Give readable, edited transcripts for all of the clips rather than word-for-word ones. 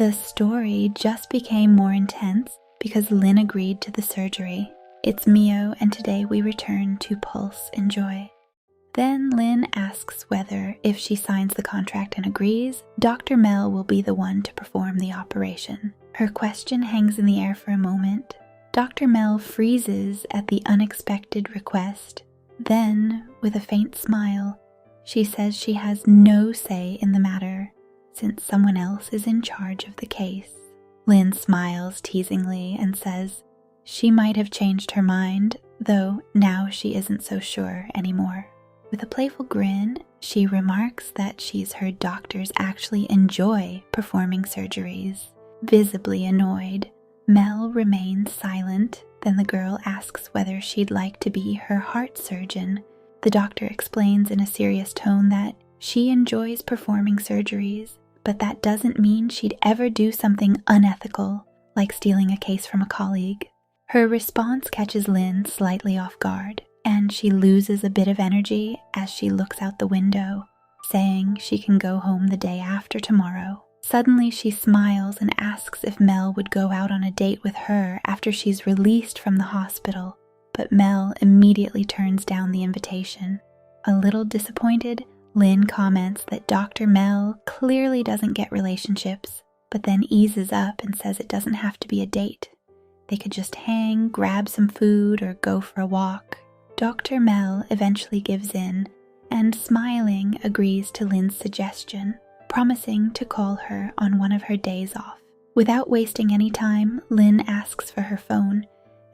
The story just became more intense because Lynn agreed to the surgery. It's Mio, and today we return to Pulse and Joy. Then Lynn asks whether, if she signs the contract and agrees, Dr. Mel will be the one to perform the operation. Her question hangs in the air for a moment. Dr. Mel freezes at the unexpected request. Then, with a faint smile, she says she has no say in the matter, since someone else is in charge of the case. Lynn smiles teasingly and says she might have changed her mind, though now she isn't so sure anymore. With a playful grin, she remarks that she's heard doctors actually enjoy performing surgeries. Visibly annoyed, Mel remains silent. Then the girl asks whether she'd like to be her heart surgeon. The doctor explains in a serious tone that she enjoys performing surgeries, but that doesn't mean she'd ever do something unethical, like stealing a case from a colleague. Her response catches Lynn slightly off guard, and she loses a bit of energy as she looks out the window, saying she can go home the day after tomorrow. Suddenly she smiles and asks if Mel would go out on a date with her after she's released from the hospital, but Mel immediately turns down the invitation. A little disappointed, Lynn comments that Dr. Mel clearly doesn't get relationships, but then eases up and says it doesn't have to be a date. They could just hang, grab some food, or go for a walk. Dr. Mel eventually gives in and, smiling, agrees to Lynn's suggestion, promising to call her on one of her days off. Without wasting any time, Lynn asks for her phone,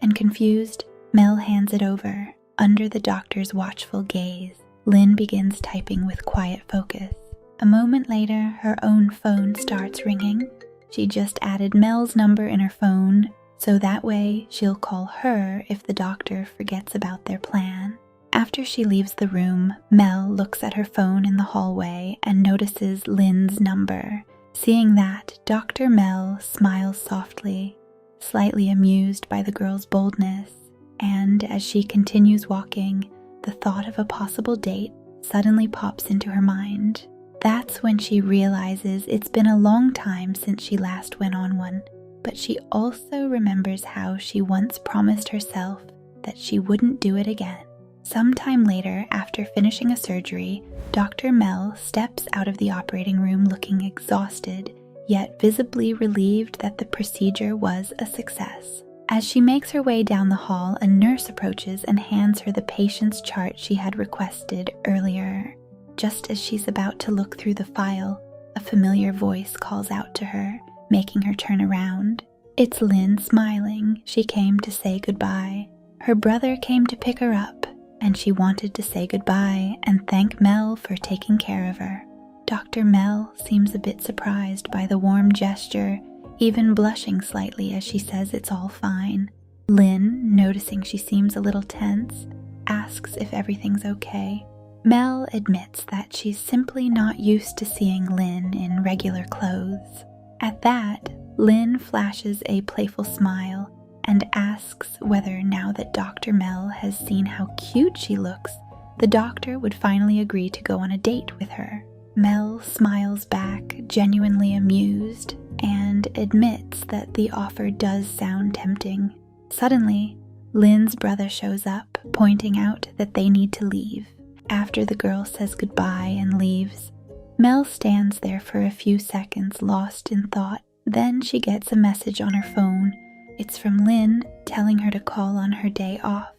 and confused, Mel hands it over. Under the doctor's watchful gaze, Lynn begins typing with quiet focus. A moment later, her own phone starts ringing. She just added Mel's number in her phone, so that way she'll call her if the doctor forgets about their plan. After she leaves the room, Mel looks at her phone in the hallway and notices Lynn's number. Seeing that, Dr. Mel smiles softly, slightly amused by the girl's boldness, and as she continues walking, the thought of a possible date suddenly pops into her mind. That's when she realizes it's been a long time since she last went on one, but she also remembers how she once promised herself that she wouldn't do it again. Sometime later, after finishing a surgery, Dr. Mel steps out of the operating room looking exhausted, yet visibly relieved that the procedure was a success. As she makes her way down the hall, a nurse approaches and hands her the patient's chart she had requested earlier. Just as she's about to look through the file, a familiar voice calls out to her, making her turn around. It's Lynn smiling. She came to say goodbye. Her brother came to pick her up, and she wanted to say goodbye and thank Mel for taking care of her. Dr. Mel seems a bit surprised by the warm gesture, even blushing slightly as she says it's all fine. Lynn, noticing she seems a little tense, asks if everything's okay. Mel admits that she's simply not used to seeing Lynn in regular clothes. At that, Lynn flashes a playful smile and asks whether, now that Dr. Mel has seen how cute she looks, the doctor would finally agree to go on a date with her. Mel smiles back, genuinely amused, and admits that the offer does sound tempting. Suddenly, Lynn's brother shows up, pointing out that they need to leave. After the girl says goodbye and leaves, Mel stands there for a few seconds, lost in thought. Then she gets a message on her phone. It's from Lynn, telling her to call on her day off.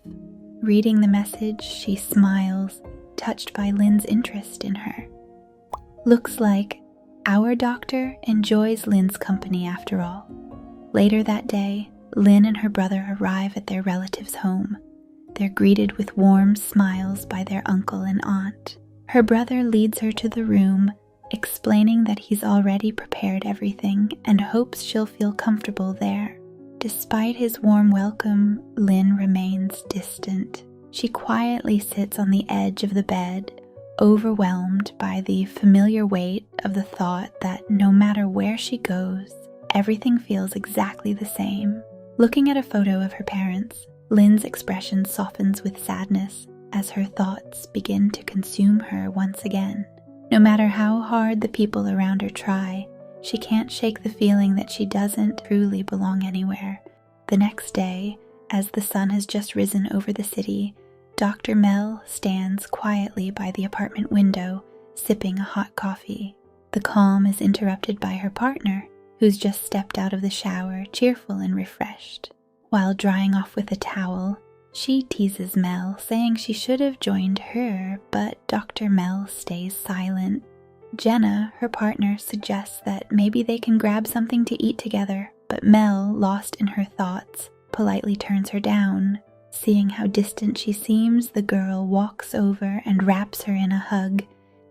Reading the message, she smiles, touched by Lynn's interest in her. Looks like our doctor enjoys Lynn's company after all. Later that day, Lynn and her brother arrive at their relative's home. They're greeted with warm smiles by their uncle and aunt. Her brother leads her to the room, explaining that he's already prepared everything and hopes she'll feel comfortable there. Despite his warm welcome, Lynn remains distant. She quietly sits on the edge of the bed, overwhelmed by the familiar weight of the thought that no matter where she goes, everything feels exactly the same. Looking at a photo of her parents, Lynn's expression softens with sadness as her thoughts begin to consume her once again. No matter how hard the people around her try, She can't shake the feeling that she doesn't truly belong anywhere. The next day, as the sun has just risen over the city, Dr. Mel stands quietly by the apartment window, sipping a hot coffee. The calm is interrupted by her partner, who's just stepped out of the shower, cheerful and refreshed. While drying off with a towel, she teases Mel, saying she should have joined her, but Dr. Mel stays silent. Jenna, her partner, suggests that maybe they can grab something to eat together, but Mel, lost in her thoughts, politely turns her down. Seeing how distant she seems, the girl walks over and wraps her in a hug,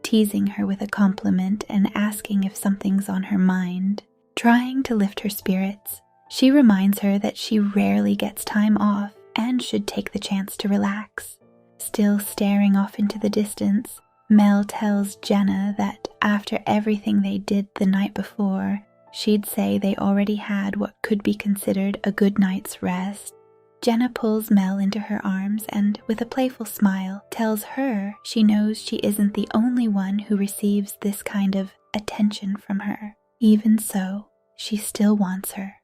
teasing her with a compliment and asking if something's on her mind. Trying to lift her spirits, she reminds her that she rarely gets time off and should take the chance to relax. Still staring off into the distance, Mel tells Jenna that after everything they did the night before, she'd say they already had what could be considered a good night's rest. Jenna pulls Mel into her arms and, with a playful smile, tells her she knows she isn't the only one who receives this kind of attention from her. Even so, she still wants her.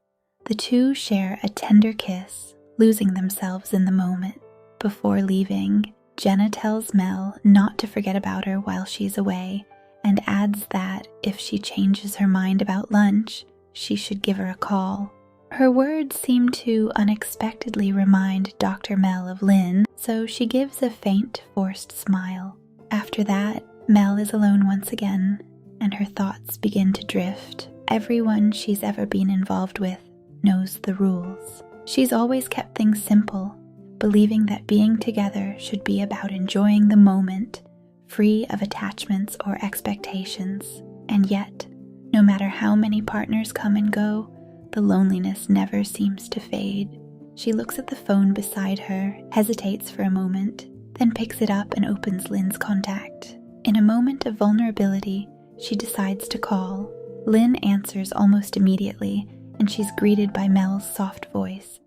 The two share a tender kiss, losing themselves in the moment. Before leaving, Jenna tells Mel not to forget about her while she's away, and adds that if she changes her mind about lunch, she should give her a call. Her words seem to unexpectedly remind Dr. Mel of Lynn, so she gives a faint, forced smile. After that, Mel is alone once again, and her thoughts begin to drift. Everyone she's ever been involved with knows the rules. She's always kept things simple, believing that being together should be about enjoying the moment, free of attachments or expectations. And yet, no matter how many partners come and go, the loneliness never seems to fade. She looks at the phone beside her, hesitates for a moment, then picks it up and opens Lynn's contact. In a moment of vulnerability, she decides to call. Lynn answers almost immediately, and she's greeted by Mel's soft voice.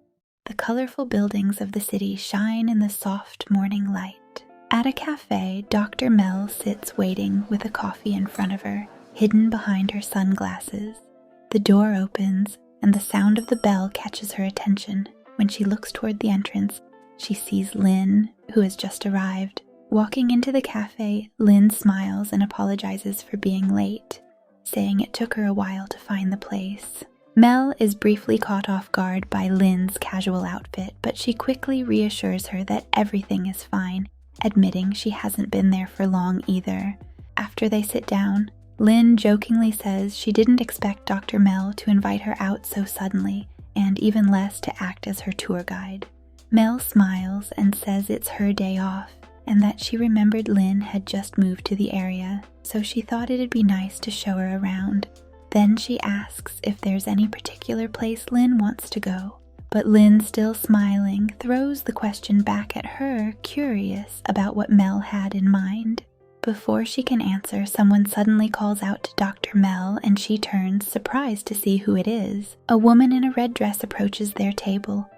The colorful buildings of the city shine in the soft morning light. At a cafe, Dr. Mel sits waiting with a coffee in front of her, hidden behind her sunglasses. The door opens, and the sound of the bell catches her attention. When she looks toward the entrance, she sees Lynn, who has just arrived. Walking into the cafe, Lynn smiles and apologizes for being late, saying it took her a while to find the place. Mel is briefly caught off guard by Lynn's casual outfit, but she quickly reassures her that everything is fine, admitting she hasn't been there for long either. After they sit down, Lynn jokingly says she didn't expect Dr. Mel to invite her out so suddenly, and even less to act as her tour guide. Mel smiles and says it's her day off, and that she remembered Lynn had just moved to the area, so she thought it'd be nice to show her around. Then she asks if there's any particular place Lynn wants to go, but Lynn, still smiling, throws the question back at her, curious about what Mel had in mind. Before she can answer, someone suddenly calls out to Dr. Mel, and she turns, surprised to see who it is. A woman in a red dress approaches their table.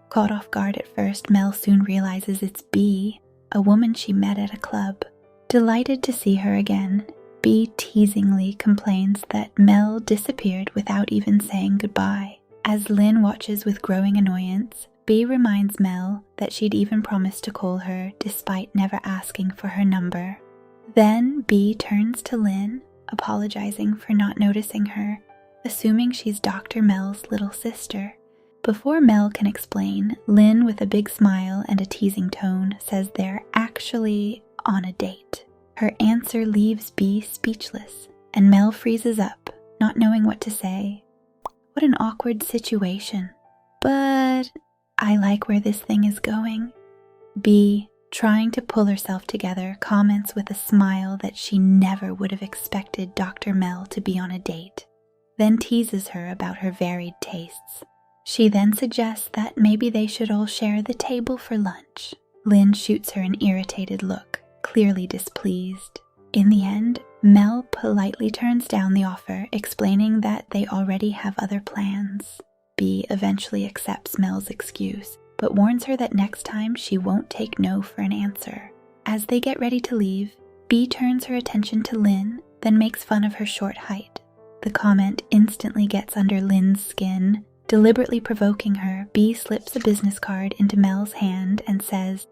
Caught off guard at first, Mel soon realizes it's Bee, a woman she met at a club. Delighted to see her again, Bee teasingly complains that Mel disappeared without even saying goodbye. As Lynn watches with growing annoyance, Bee reminds Mel that she'd even promised to call her despite never asking for her number. Then Bee turns to Lynn, apologizing for not noticing her, assuming she's Dr. Mel's little sister. Before Mel can explain, Lynn, with a big smile and a teasing tone, says they're actually on a date. Her answer leaves Bee speechless, and Mel freezes up, not knowing what to say. What an awkward situation. But I like where this thing is going. Bee, trying to pull herself together, comments with a smile that she never would have expected Dr. Mel to be on a date, then teases her about her varied tastes. She then suggests that maybe they should all share the table for lunch. Lynn shoots her an irritated look, clearly displeased. In the end, Mel politely turns down the offer, explaining that they already have other plans. Bee eventually accepts Mel's excuse, but warns her that next time she won't take no for an answer. As they get ready to leave, Bee turns her attention to Lynn, then makes fun of her short height. The comment instantly gets under Lynn's skin. Deliberately provoking her, B slips a business card into Mel's hand and says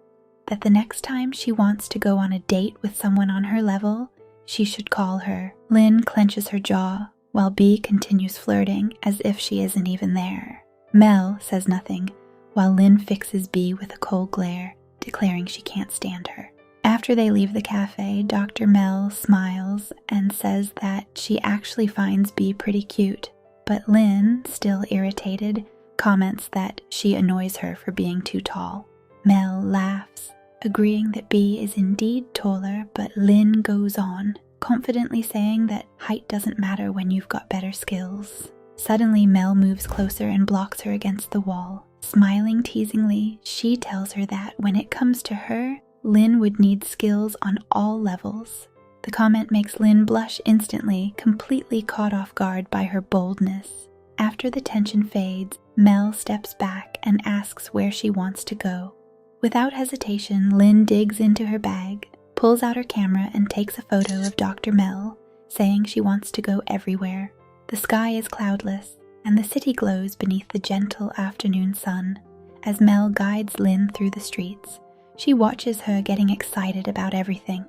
that the next time she wants to go on a date with someone on her level, she should call her. Lynn clenches her jaw, while B continues flirting as if she isn't even there. Mel says nothing, while Lynn fixes B with a cold glare, declaring she can't stand her. After they leave the cafe, Dr. Mel smiles and says that she actually finds B pretty cute, but Lynn, still irritated, comments that she annoys her for being too tall. Mel laughs, agreeing that B is indeed taller, but Lynn goes on, confidently saying that height doesn't matter when you've got better skills. Suddenly, Mel moves closer and blocks her against the wall. Smiling teasingly, she tells her that when it comes to her, Lynn would need skills on all levels. The comment makes Lynn blush instantly, completely caught off guard by her boldness. After the tension fades, Mel steps back and asks where she wants to go. Without hesitation, Lynn digs into her bag, pulls out her camera and takes a photo of Dr. Mel, saying she wants to go everywhere. The sky is cloudless, and the city glows beneath the gentle afternoon sun. As Mel guides Lynn through the streets, she watches her getting excited about everything.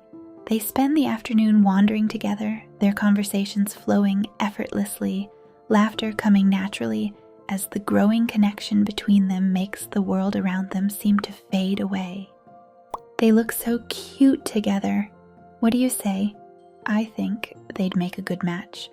They spend the afternoon wandering together, their conversations flowing effortlessly, laughter coming naturally as the growing connection between them makes the world around them seem to fade away. They look so cute together. What do you say? I think they'd make a good match.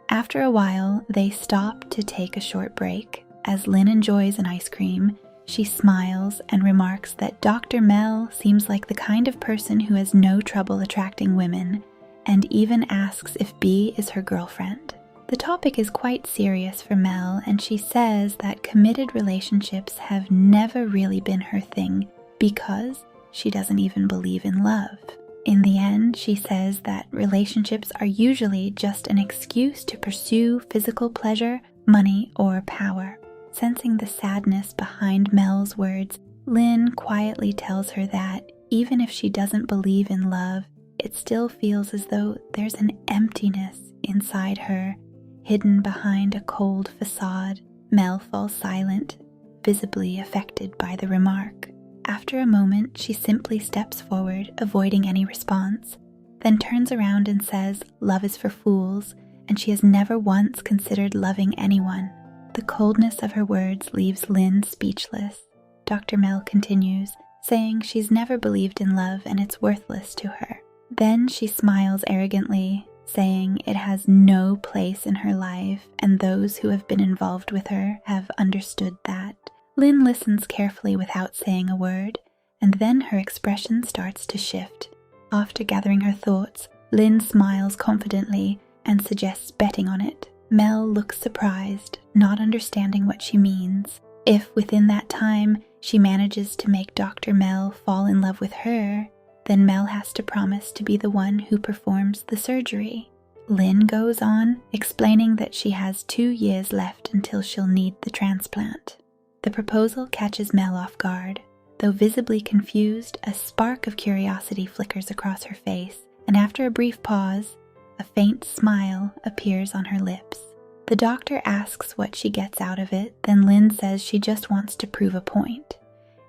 After a while, they stop to take a short break. As Lynn enjoys an ice cream, she smiles and remarks that Dr. Mel seems like the kind of person who has no trouble attracting women, and even asks if B is her girlfriend. The topic is quite serious for Mel, and she says that committed relationships have never really been her thing because she doesn't even believe in love. In the end, she says that relationships are usually just an excuse to pursue physical pleasure, money, or power. Sensing the sadness behind Mel's words, Lynn quietly tells her that even if she doesn't believe in love, it still feels as though there's an emptiness inside her, hidden behind a cold facade. Mel falls silent, visibly affected by the remark. After a moment, she simply steps forward, avoiding any response, then turns around and says love is for fools, and she has never once considered loving anyone. The coldness of her words leaves Lynn speechless. Dr. Mel continues, saying she's never believed in love and it's worthless to her. Then she smiles arrogantly, saying it has no place in her life, and those who have been involved with her have understood that. Lynn listens carefully without saying a word, and then her expression starts to shift. After gathering her thoughts, Lynn smiles confidently and suggests betting on it. Mel looks surprised, not understanding what she means. If within that time she manages to make Dr. Mel fall in love with her, then Mel has to promise to be the one who performs the surgery. Lynn goes on, explaining that she has 2 years left until she'll need the transplant. The proposal catches Mel off guard. Though visibly confused, a spark of curiosity flickers across her face, and after a brief pause, a faint smile appears on her lips. The doctor asks what she gets out of it, then Lynn says she just wants to prove a point.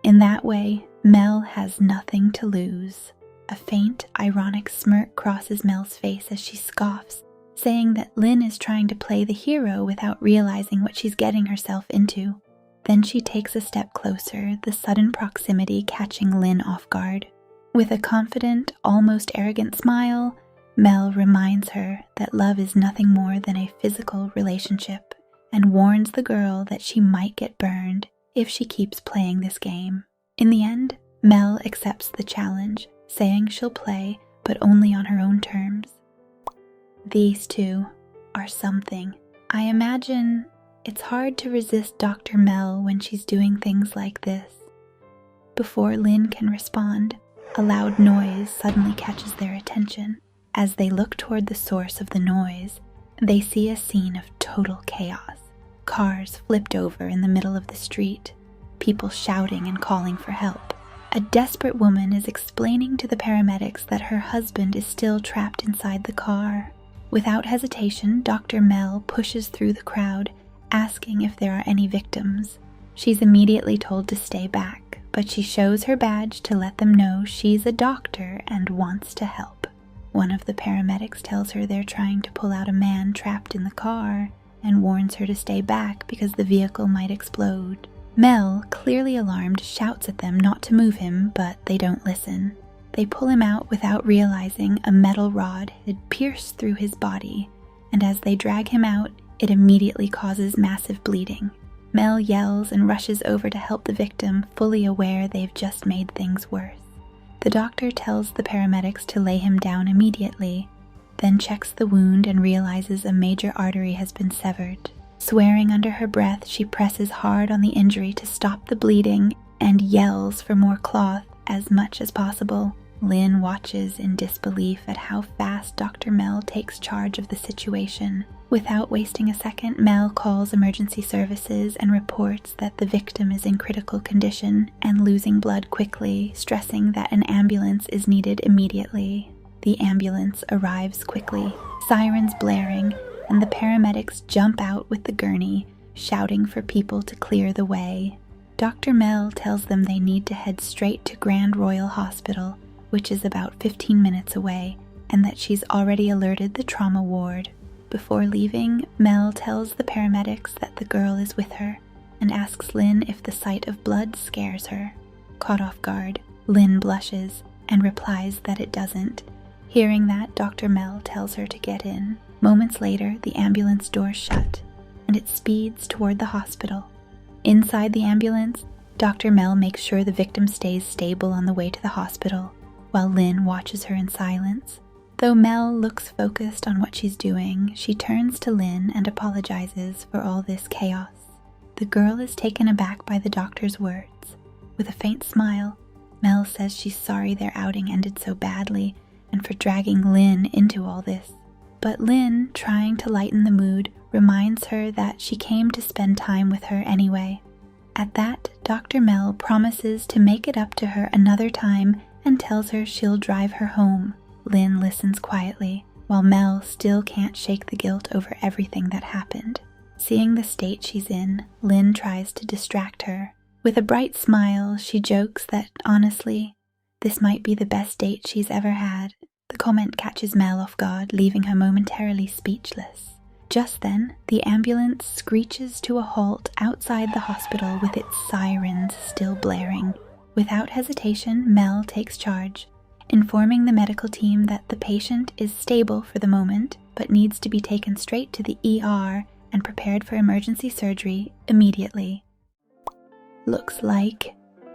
In that way, Mel has nothing to lose. A faint, ironic smirk crosses Mel's face as she scoffs, saying that Lynn is trying to play the hero without realizing what she's getting herself into. Then she takes a step closer, the sudden proximity catching Lynn off guard. With a confident, almost arrogant smile, Mel reminds her that love is nothing more than a physical relationship, and warns the girl that she might get burned if she keeps playing this game. In the end, Mel accepts the challenge, saying she'll play, but only on her own terms. These two are something. I imagine it's hard to resist Dr. Mel when she's doing things like this. Before Lynn can respond, a loud noise suddenly catches their attention. As they look toward the source of the noise, they see a scene of total chaos. Cars flipped over in the middle of the street, people shouting and calling for help. A desperate woman is explaining to the paramedics that her husband is still trapped inside the car. Without hesitation, Dr. Mel pushes through the crowd, asking if there are any victims. She's immediately told to stay back, but she shows her badge to let them know she's a doctor and wants to help. One of the paramedics tells her they're trying to pull out a man trapped in the car and warns her to stay back because the vehicle might explode. Mel, clearly alarmed, shouts at them not to move him, but they don't listen. They pull him out without realizing a metal rod had pierced through his body, and as they drag him out, it immediately causes massive bleeding. Mel yells and rushes over to help the victim, fully aware they've just made things worse. The doctor tells the paramedics to lay him down immediately, then checks the wound and realizes a major artery has been severed. Swearing under her breath, she presses hard on the injury to stop the bleeding and yells for more cloth as much as possible. Lynn watches in disbelief at how fast Dr. Mel takes charge of the situation. Without wasting a second, Mel calls emergency services and reports that the victim is in critical condition and losing blood quickly, stressing that an ambulance is needed immediately. The ambulance arrives quickly, sirens blaring, and the paramedics jump out with the gurney, shouting for people to clear the way. Dr. Mel tells them they need to head straight to Grand Royal Hospital, which is about 15 minutes away, and that she's already alerted the trauma ward. Before leaving, Mel tells the paramedics that the girl is with her, and asks Lynn if the sight of blood scares her. Caught off guard, Lynn blushes and replies that it doesn't. Hearing that, Dr. Mel tells her to get in. Moments later, the ambulance doors shut, and it speeds toward the hospital. Inside the ambulance, Dr. Mel makes sure the victim stays stable on the way to the hospital, while Lynn watches her in silence. Though Mel looks focused on what she's doing, she turns to Lynn and apologizes for all this chaos. The girl is taken aback by the doctor's words. With a faint smile, Mel says she's sorry their outing ended so badly and for dragging Lynn into all this. But Lynn, trying to lighten the mood, reminds her that she came to spend time with her anyway. At that, Dr. Mel promises to make it up to her another time and tells her she'll drive her home. Lynn listens quietly, while Mel still can't shake the guilt over everything that happened. Seeing the state she's in, Lynn tries to distract her. With a bright smile, she jokes that, honestly, this might be the best date she's ever had. The comment catches Mel off guard, leaving her momentarily speechless. Just then, the ambulance screeches to a halt outside the hospital with its sirens still blaring. Without hesitation, Mel takes charge, informing the medical team that the patient is stable for the moment, but needs to be taken straight to the ER and prepared for emergency surgery immediately. Looks like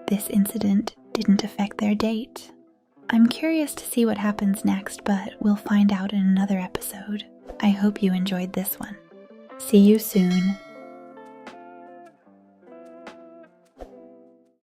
this incident didn't affect their date. I'm curious to see what happens next, but we'll find out in another episode. I hope you enjoyed this one. See you soon.